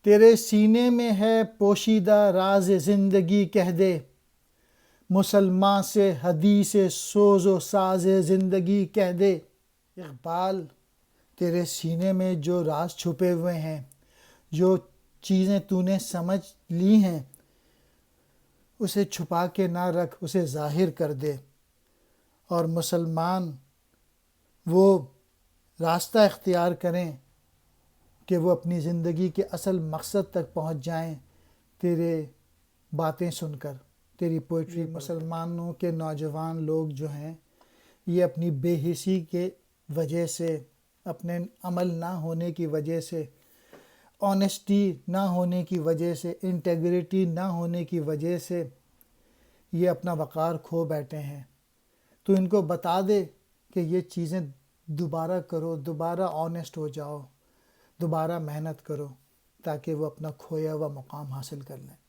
تیرے سینے میں ہے پوشیدہ راز زندگی کہہ دے، مسلمان سے حدیث سوز و ساز زندگی کہہ دے۔ اقبال، تیرے سینے میں جو راز چھپے ہوئے ہیں، جو چیزیں تو نے سمجھ لی ہیں، اسے چھپا کے نہ رکھ، اسے ظاہر کر دے۔ اور مسلمان وہ راستہ اختیار کریں کہ وہ اپنی زندگی کے اصل مقصد تک پہنچ جائیں تیرے باتیں سن کر، تیری پوئٹری۔ مسلمانوں کے نوجوان لوگ جو ہیں، یہ اپنی بے حسی کے وجہ سے، اپنے عمل نہ ہونے کی وجہ سے، آنیسٹی نہ ہونے کی وجہ سے، انٹیگریٹی نہ ہونے کی وجہ سے یہ اپنا وقار کھو بیٹھے ہیں۔ تو ان کو بتا دے کہ یہ چیزیں دوبارہ کرو، دوبارہ آنیسٹ ہو جاؤ، دوبارہ محنت کرو، تاکہ وہ اپنا کھویا ہوا مقام حاصل کر لیں۔